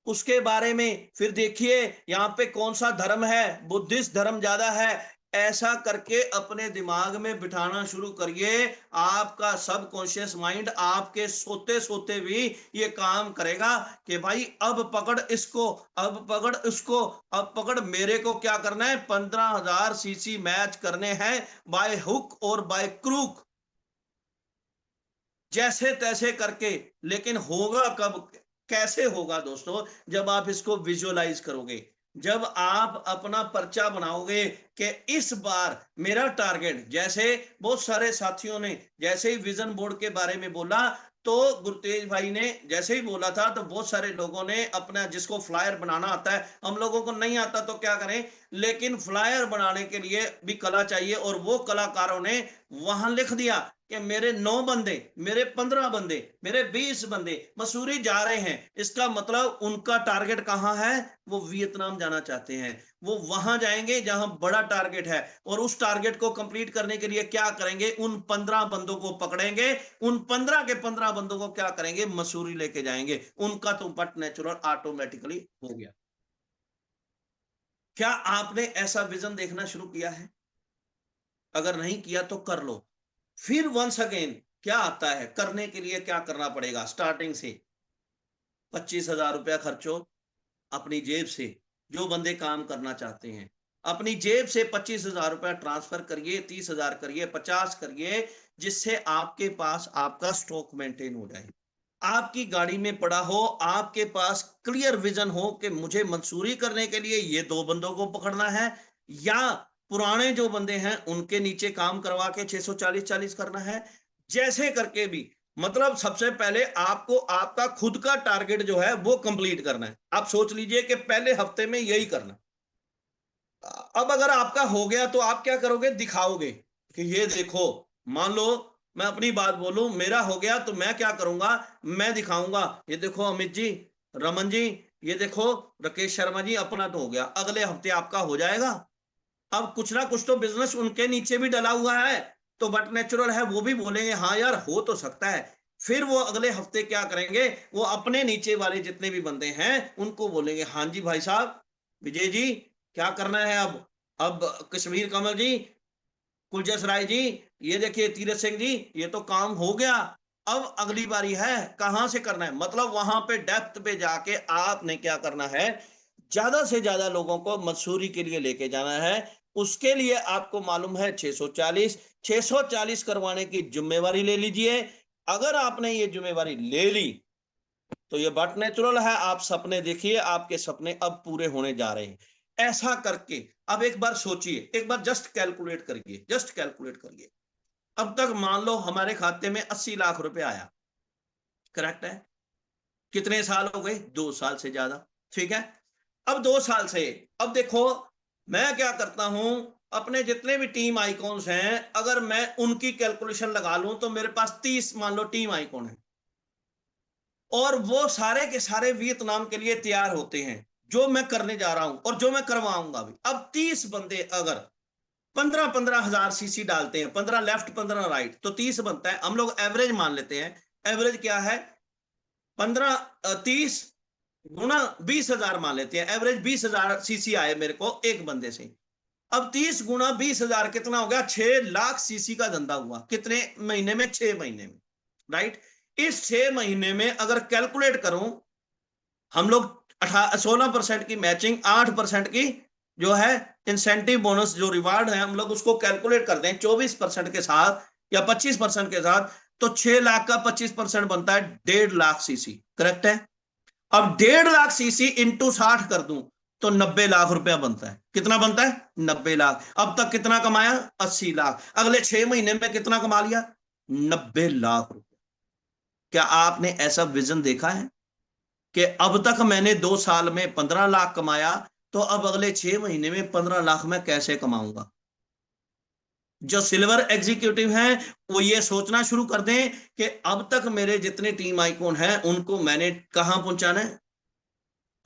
Speaker 1: उसके बारे में फिर देखिए यहाँ पे कौन सा धर्म है, बुद्धिस्ट धर्म ज्यादा है। ऐसा करके अपने दिमाग में बिठाना शुरू करिए। आपका सबकॉन्शियस माइंड आपके सोते सोते भी ये काम करेगा कि भाई अब पकड़ इसको, अब पकड़ उसको, अब पकड़ मेरे को क्या करना है, 15,000 सीसी मैच करने हैं बाय हुक और बाय क्रूक, जैसे तैसे करके। लेकिन होगा कब, कैसे होगा दोस्तों, जब आप इसको विजुअलाइज करोगे, जब आप अपना पर्चा बनाओगे कि इस बार मेरा टारगेट, जैसे बहुत सारे साथियों ने जैसे ही विजन बोर्ड के बारे में बोला, तो गुरतेज भाई ने जैसे ही बोला था तो बहुत सारे लोगों ने अपना, जिसको फ्लायर बनाना आता है, हम लोगों को नहीं आता तो क्या करें, लेकिन फ्लायर बनाने के लिए भी कला चाहिए, और वो कलाकारों ने वहां लिख दिया कि मेरे 9 बंदे, मेरे 15 बंदे, मेरे 20 बंदे मसूरी जा रहे हैं। इसका मतलब उनका टारगेट कहां है, वो वियतनाम जाना चाहते हैं। वो वहां जाएंगे जहां बड़ा टारगेट है, और उस टारगेट को कंप्लीट करने के लिए क्या करेंगे, उन 15 बंदों को पकड़ेंगे, उन 15 के 15 बंदों को क्या करेंगे, मसूरी लेके जाएंगे। उनका तो बट नेचुरल ऑटोमेटिकली हो गया। क्या आपने ऐसा विजन देखना शुरू किया है? अगर नहीं किया तो कर लो। फिर वंस अगेन क्या आता है, करने के लिए क्या करना पड़ेगा, स्टार्टिंग से 25,000 रुपया खर्चो अपनी जेब से। जो बंदे काम करना चाहते हैं अपनी जेब से 25,000 रुपया ट्रांसफर करिए, 30,000 करिए, 50 करिए, जिससे आपके पास आपका स्टॉक मेंटेन हो जाए, आपकी गाड़ी में पड़ा हो, आपके पास क्लियर विजन हो कि मुझे मंसूरी करने के लिए ये 2 बंदों को पकड़ना है, या पुराने जो बंदे हैं उनके नीचे काम करवा के 640-40 करना है। जैसे करके भी, मतलब सबसे पहले आपको आपका खुद का टारगेट जो है वो कंप्लीट करना है। आप सोच लीजिए कि पहले हफ्ते में यही करना। अब अगर आपका हो गया तो आप क्या करोगे, दिखाओगे कि ये देखो, मान लो मैं अपनी बात बोलूं, मेरा हो गया तो मैं क्या करूंगा, मैं दिखाऊंगा, ये देखो अमित जी, रमन जी, ये देखो राकेश शर्मा जी, अपना तो हो गया, अगले हफ्ते आपका हो जाएगा। अब कुछ ना कुछ तो बिजनेस उनके नीचे भी डला हुआ है, तो बट नेचुरल है वो भी बोलेंगे हाँ यार हो तो सकता है। फिर वो अगले हफ्ते क्या करेंगे, वो अपने नीचे वाले जितने भी बंदे हैं उनको बोलेंगे हाँ जी भाई साहब, विजय जी क्या करना है अब कश्मीर कमल जी, कुलजस राय जी, ये देखिए तीरथ सिंह जी, ये तो काम हो गया, अब अगली बारी है, कहां से करना है। मतलब वहां पे डेप्थ पे जाके आपने क्या करना है, ज्यादा से ज्यादा लोगों को मसूरी के लिए लेके जाना है। उसके लिए आपको मालूम है 640 करवाने की जिम्मेवारी ले लीजिए। अगर आपने ये जिम्मेवारी ले ली तो ये बट नेचुरल है, आप सपने देखिए, आपके सपने अब पूरे होने जा रहे हैं। ऐसा करके अब एक बार सोचिए, एक बार जस्ट कैलकुलेट करिए, जस्ट कैलकुलेट करिए। अब तक मान लो हमारे खाते में 80 लाख रुपए आया, करेक्ट है। कितने साल हो गए, 2 साल से ज्यादा, ठीक है। अब 2 साल से, अब देखो मैं क्या करता हूं, अपने जितने भी टीम आइकॉन्स हैं, अगर मैं उनकी कैलकुलेशन लगा लूं तो मेरे पास 30 मान लो टीम आइकॉन है, और वो सारे के सारे वियतनाम के लिए तैयार होते हैं, जो मैं करने जा रहा हूं और जो मैं करवाऊंगा भी। अब 30 बंदे अगर 15,000 सीसी डालते हैं, 15 लेफ्ट 15 राइट, तो 30 बनता है। हम लोग एवरेज मान लेते हैं, एवरेज क्या है, 30 गुना 20,000 मान लेते हैं, एवरेज 20,000 सीसी आए मेरे को एक बंदे से। अब 30 गुना 20,000 कितना हो गया, 6 लाख सीसी का धंधा हुआ। कितने महीने में, 6 महीने में, राइट। इस 6 महीने में अगर कैलकुलेट करूं, हम लोग 16% की मैचिंग, 8% की जो है इंसेंटिव बोनस जो रिवार्ड है, हम लोग उसको कैलकुलेट करते हैं 24% के साथ या 25% के साथ, तो 6 लाख का 25% बनता है 1.5 लाख सीसी, करेक्ट है। अब 1.5 लाख सीसी इंटू 60 कर दूं तो 90 लाख रुपया बनता है। कितना बनता है, 90 लाख। अब तक कितना कमाया, 80 लाख। अगले 6 महीने में कितना कमा लिया, 90 लाख रुपया। क्या आपने ऐसा विजन देखा है कि अब तक मैंने 2 साल में 15 लाख कमाया, तो अब अगले 6 महीने में 15 लाख मैं कैसे कमाऊंगा। जो सिल्वर एग्जीक्यूटिव हैं वो ये सोचना शुरू कर दें कि अब तक मेरे जितने टीम आइकॉन हैं उनको मैंने कहां पहुंचाना है,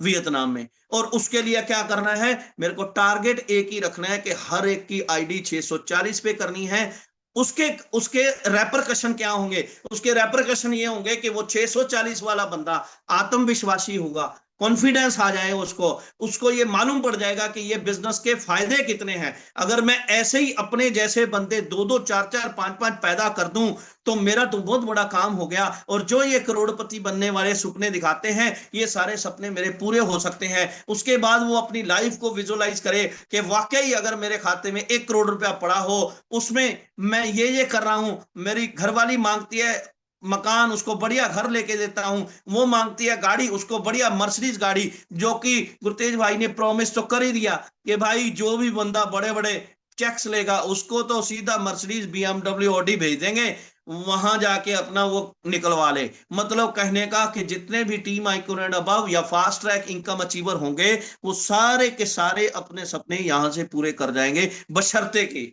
Speaker 1: वियतनाम में। और उसके लिए क्या करना है, मेरे को टारगेट एक ही रखना है कि हर एक की आईडी 640 पे करनी है। उसके उसके रेपरकशन क्या होंगे, उसके रेपरकशन ये होंगे कि वो 640 वाला बंदा आत्मविश्वासी होगा, कॉन्फिडेंस आ जाए उसको, उसको ये मालूम पड़ जाएगा कि ये बिजनेस के फायदे कितने हैं। अगर मैं ऐसे ही अपने जैसे बंदे 2-2 4-4 5-5 पैदा कर दूं तो मेरा तो बहुत बड़ा काम हो गया। और जो ये करोड़पति बनने वाले सपने दिखाते हैं, ये सारे सपने मेरे पूरे हो सकते हैं। उसके बाद वो अपनी लाइफ को विजुअलाइज करे कि वाकई अगर मेरे खाते में 1 करोड़ रुपया पड़ा हो, उसमें मैं ये कर रहा हूं, मेरी घरवाली मांगती है मकान, उसको बढ़िया घर लेके देता हूं, वो मांगती है गाड़ी, उसको बढ़िया मर्सिडीज गाड़ी, जो कि गुरतेज भाई ने प्रॉमिस तो कर ही दिया कि भाई जो भी बंदा बड़े बड़े चेक्स लेगा उसको तो सीधा मर्सिडीज बीएमडब्ल्यू ऑडी भेज देंगे, वहां जाके अपना वो निकलवा ले। मतलब कहने का कि जितने भी टीम आइकॉन एंड अबव या फास्ट ट्रैक इनकम अचीवर होंगे, वो सारे के सारे अपने सपने यहां से पूरे कर जाएंगे, बशर्ते कि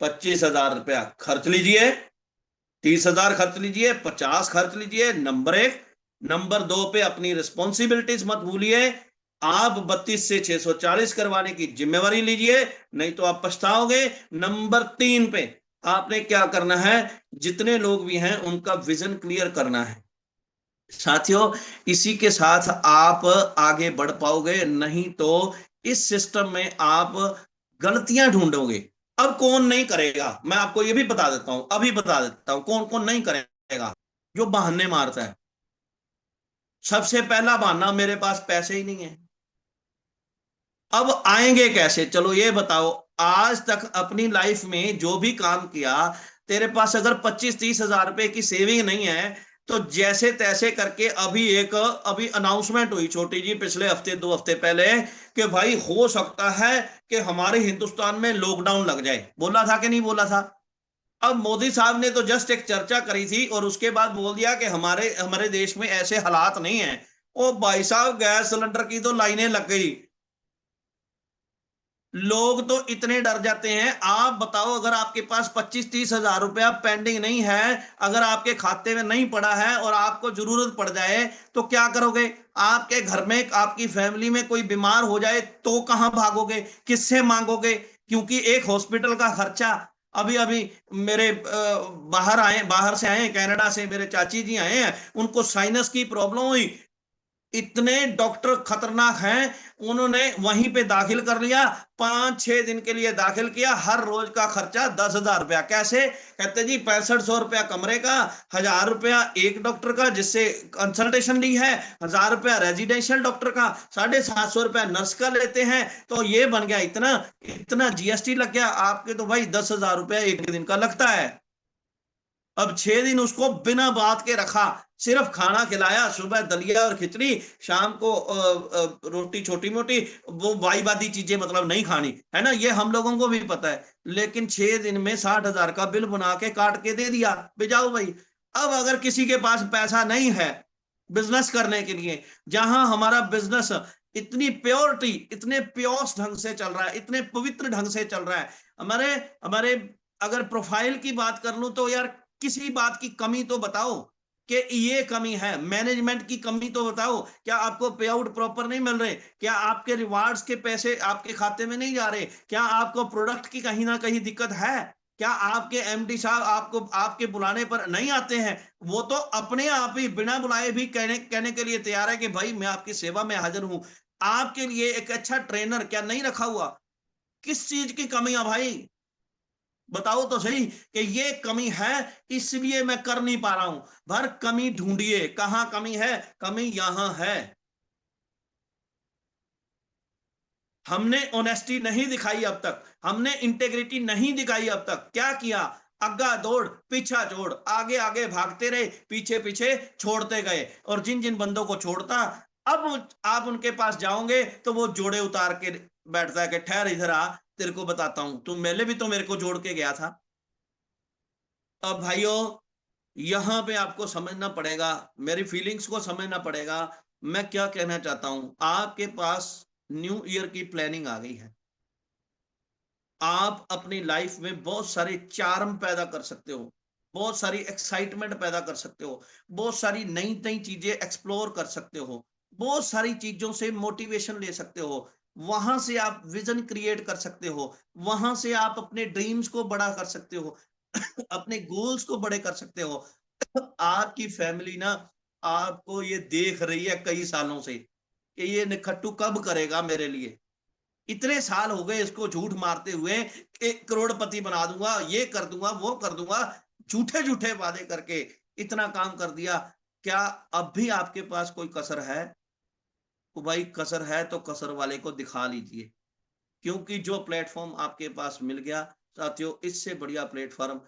Speaker 1: 25,000 रुपया खर्च लीजिए, 30,000 खर्च लीजिए, 50 खर्च लीजिए, नंबर 1। नंबर 2 पे अपनी रिस्पॉन्सिबिलिटीज मत भूलिए, आप 32 से 640 करवाने की जिम्मेवारी लीजिए, नहीं तो आप पछताओगे। नंबर 3 पे आपने क्या करना है, जितने लोग भी हैं उनका विजन क्लियर करना है। साथियों, इसी के साथ आप आगे बढ़ पाओगे, नहीं तो इस सिस्टम में आप गलतियां ढूंढोगे। अब कौन नहीं करेगा, मैं आपको ये भी बता देता हूं, अभी बता देता हूं कौन कौन नहीं करेगा, जो बहाने मारता है। सबसे पहला बहाना, मेरे पास पैसे ही नहीं है। अब आएंगे कैसे, चलो ये बताओ। आज तक अपनी लाइफ में जो भी काम किया, तेरे पास अगर 25-30 हजार रुपए की सेविंग नहीं है, तो जैसे तैसे करके अभी अनाउंसमेंट हुई छोटी जी पिछले हफ्ते 2 हफ्ते पहले कि भाई हो सकता है कि हमारे हिंदुस्तान में लॉकडाउन लग जाए। बोला था कि नहीं बोला था। अब मोदी साहब ने तो जस्ट एक चर्चा करी थी और उसके बाद बोल दिया कि हमारे हमारे देश में ऐसे हालात नहीं है। ओ भाई साहब, गैस सिलेंडर की तो लाइनें लग गई, लोग तो इतने डर जाते हैं। आप बताओ, अगर आपके पास 25-30 हजार रुपया पेंडिंग नहीं है, अगर आपके खाते में नहीं पड़ा है और आपको जरूरत पड़ जाए तो क्या करोगे। आपके घर में आपकी फैमिली में कोई बीमार हो जाए तो कहां भागोगे, किससे मांगोगे। क्योंकि एक हॉस्पिटल का खर्चा, अभी अभी मेरे बाहर से आए, कनाडा से मेरे चाची जी आए हैं, उनको साइनस की प्रॉब्लम हुई। इतने डॉक्टर खतरनाक हैं, उन्होंने वहीं पे दाखिल कर लिया, 5-6 दिन के लिए दाखिल किया, हर रोज का खर्चा 10,000 रुपया। कैसे? कहते जी 6500 रुपया कमरे का, 1000 रुपया एक डॉक्टर का जिससे कंसल्टेशन ली है, 1000 रुपया रेजिडेंशियल डॉक्टर का, 750 रुपया नर्स का लेते हैं। तो ये बन गया इतना, इतना जीएसटी लग गया आपके, तो भाई 10,000 रुपया एक दिन का लगता है। अब 6 दिन उसको बिना बात के रखा, सिर्फ खाना खिलाया, सुबह दलिया और खिचड़ी, शाम को रोटी छोटी मोटी, वो वाईवादी चीजें मतलब नहीं खानी है ना, ये हम लोगों को भी पता है। लेकिन 6 दिन में 60,000 का बिल बना के काट के दे दिया, भेजाओ भाई। अब अगर किसी के पास पैसा नहीं है बिजनेस करने के लिए, जहां हमारा बिजनेस इतनी प्योरिटी, इतने प्योस ढंग से चल रहा है, इतने पवित्र ढंग से चल रहा है, हमारे हमारे अगर प्रोफाइल की बात कर लूं तो यार किसी बात की कमी तो बताओ कि ये कमी है, मैनेजमेंट की कमी तो बताओ, क्या आपको पे आउट प्रॉपर नहीं मिल रहे, क्या आपके रिवार्ड्स के पैसे आपके खाते में नहीं जा रहे, क्या आपको प्रोडक्ट की कहीं ना कहीं दिक्कत है, क्या आपके एमडी साहब आपको आपके बुलाने पर नहीं आते हैं, वो तो अपने आप ही बिना बुलाए भी कहने के लिए तैयार है कि भाई मैं आपकी सेवा में हाजिर हूं। आपके लिए एक अच्छा ट्रेनर क्या नहीं रखा हुआ? किस चीज की कमी है भाई? बताओ तो सही कि ये कमी है, इसलिए मैं कर नहीं पा रहा हूं। भर कमी ढूंढिए, कहां कमी है? कमी यहां है, हमने ऑनेस्टी नहीं दिखाई अब तक, हमने इंटेग्रिटी नहीं दिखाई अब तक। क्या किया? अग्गा दौड़ पीछा छोड़, आगे आगे भागते रहे, पीछे पीछे छोड़ते गए। और जिन जिन बंदों को छोड़ता, अब आप उनके पास जाओगे तो वो जोड़े उतार के बैठता है कि ठहर इधर आ, तेरे को बताता हूं, तुम मेले भी तो मेरे को जोड़ के गया था। अब भाइयों, यहां पे आपको समझना पड़ेगा, मेरी फीलिंग्स को समझना पड़ेगा। मैं क्या कहना चाहता हूं, आपके पास न्यू ईयर की प्लानिंग आ गई है, आप अपनी लाइफ में बहुत सारे चार्म पैदा कर सकते हो, बहुत सारी एक्साइटमेंट पैदा कर सकते हो, बहुत सारी नई नई चीजें एक्सप्लोर कर सकते हो, बहुत सारी चीजों से मोटिवेशन ले सकते हो, वहां से आप विजन क्रिएट कर सकते हो, वहां से आप अपने ड्रीम्स को बड़ा कर सकते हो, अपने गोल्स को बड़े कर सकते हो। आपकी फैमिली ना आपको ये देख रही है कई सालों से कि ये निखट्टू कब करेगा मेरे लिए, इतने साल हो गए इसको झूठ मारते हुए कि करोड़पति बना दूंगा, ये कर दूंगा, वो कर दूंगा, झूठे झूठे वादे करके इतना काम कर दिया। क्या अब भी आपके पास कोई कसर है? तो भाई कसर है तो कसर वाले को दिखा लीजिए, क्योंकि जो प्लेटफॉर्म आपके पास मिल गया साथियों, इससे बढ़िया प्लेटफॉर्म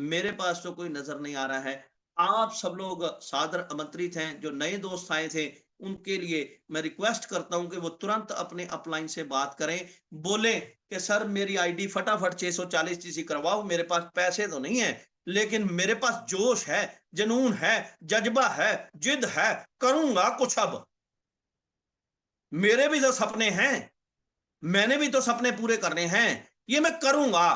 Speaker 1: मेरे पास तो कोई नजर नहीं आ रहा है। आप सब लोग सादर आमंत्रित हैं, जो नए दोस्त आए थे उनके लिए मैं रिक्वेस्ट करता हूं कि वो तुरंत अपने अपलाइन से बात करें, बोले कि सर मेरी आईडी फटाफट 640 जीसी करवाओ, मेरे पास पैसे तो नहीं है लेकिन मेरे पास जोश है, जुनून है, जज्बा है, जिद है, करूंगा कुछ। अब मेरे भी तो सपने हैं, मैंने भी तो सपने पूरे करने हैं, ये मैं करूंगा।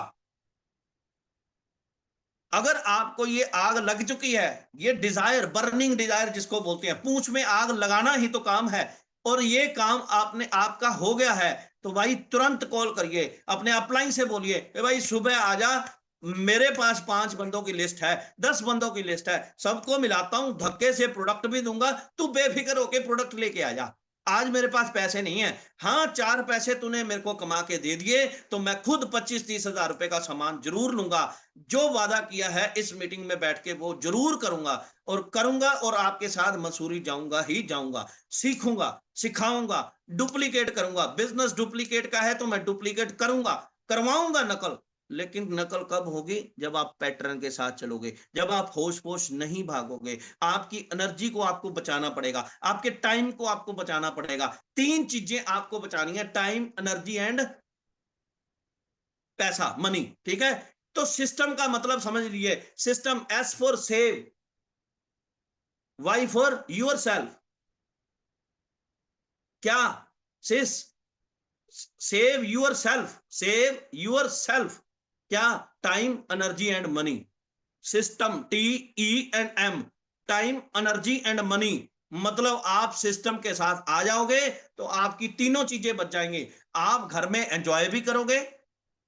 Speaker 1: अगर आपको ये आग लग चुकी है, ये डिजायर, बर्निंग डिजायर जिसको बोलते हैं, पूंछ में आग लगाना ही तो काम है, और ये काम आपने आपका हो गया है, तो भाई तुरंत कॉल करिए, अपने अपलाइन से बोलिए कि भाई सुबह आ जा, मेरे पास 5 बंदों की लिस्ट है, 10 बंदों की लिस्ट है, सबको मिलाता हूं, धक्के से प्रोडक्ट भी दूंगा, तू बेफिक्र होके प्रोडक्ट लेके आ जा। आज मेरे पास पैसे नहीं है, हाँ 4 पैसे तूने मेरे को कमा के दे दिए तो मैं खुद 25-30 हजार रुपए का सामान जरूर लूंगा, जो वादा किया है इस मीटिंग में बैठ के वो जरूर करूंगा, और करूंगा और आपके साथ मसूरी जाऊंगा ही जाऊंगा, सीखूंगा, सिखाऊंगा, डुप्लीकेट करूंगा। बिजनेस डुप्लीकेट का है तो मैं डुप्लीकेट करूंगा, करवाऊंगा नकल। लेकिन नकल कब होगी? जब आप पैटर्न के साथ चलोगे, जब आप होश पोश नहीं भागोगे। आपकी एनर्जी को आपको बचाना पड़ेगा, आपके टाइम को आपको बचाना पड़ेगा। 3 चीजें आपको बचानी है, टाइम, एनर्जी एंड पैसा, मनी। ठीक है, तो सिस्टम का मतलब समझ लीजिए, system S for save, Y for yourself. क्या? सिस save yourself, save yourself. क्या? Time, energy and money. System, TENM, time, energy and money. मतलब आप सिस्टम के साथ आ जाओगे तो आपकी तीनों चीजें बच जाएंगी। आप घर में एंजॉय भी करोगे,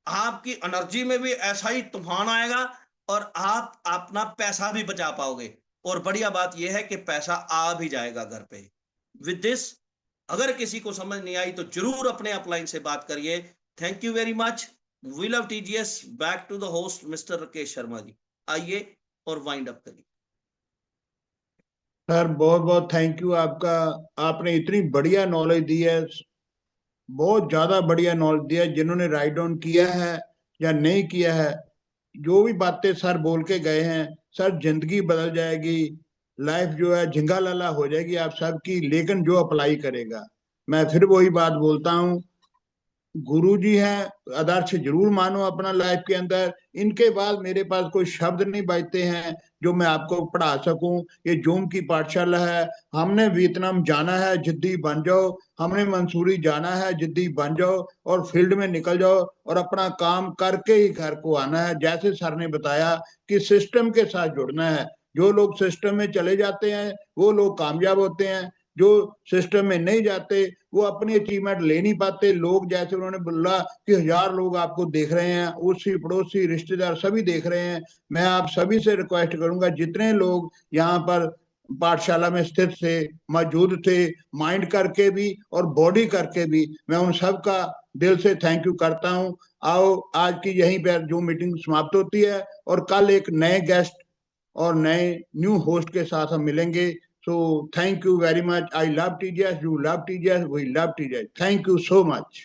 Speaker 1: आपकी एनर्जी में भी ऐसा ही तूफान आएगा, और आप अपना पैसा भी बचा पाओगे। और बढ़िया बात यह है कि पैसा आ भी जाएगा घर पे। विद दिस, अगर किसी को समझ नहीं आई तो जरूर अपने अपलाइन से बात करिए। Thank you very much. We love TGS. Back to the host mister Rakesh Sharma ji, आइए और वाइंड अप करिए।
Speaker 2: सर बहुत बहुत थैंक यू आपका। आपने इतनी बढ़िया नॉलेज दी है, बहुत ज्यादा बढ़िया नॉलेज दिया है। जिन्होंने राइट डाउन किया है या नहीं किया है, जो भी बातें सर बोल के गए हैं, सर जिंदगी बदल जाएगी, लाइफ जो है झिंगा लाला हो जाएगी आप सबकी, लेकिन जो अप्लाई करेगा। मैं फिर वही बात बोलता हूँ, गुरु जी हैं, आदर्श जरूर मानो अपना लाइफ के अंदर। इनके बाद मेरे पास कोई शब्द नहीं बचते हैं जो मैं आपको पढ़ा सकूं। ये जूम की पाठशाला है। हमने वियतनाम जाना है, जिद्दी बन जाओ। हमने मंसूरी जाना है, जिद्दी बन जाओ और फील्ड में निकल जाओ और अपना काम करके ही घर को आना है। जैसे सर ने बताया कि सिस्टम के साथ जुड़ना है। जो लोग सिस्टम में चले जाते हैं वो लोग कामयाब होते हैं, जो सिस्टम में नहीं जाते वो अपनी अचीवमेंट ले नहीं पाते। लोग जैसे उन्होंने बोला कि 1000 लोग आपको देख रहे हैं, उसी पड़ोसी रिश्तेदार सभी देख रहे हैं। मैं आप सभी से रिक्वेस्ट करूंगा, जितने लोग यहाँ पर पाठशाला में स्थित थे, मौजूद थे, माइंड करके भी और बॉडी करके भी, मैं उन सब का दिल से थैंक यू करता हूँ। आओ आज की यहीं पर जो मीटिंग समाप्त होती है और कल एक नए गेस्ट और नए न्यू होस्ट के साथ हम मिलेंगे। So thank you very much. I love TGS. You love TGS. We love TGS. Thank you so much.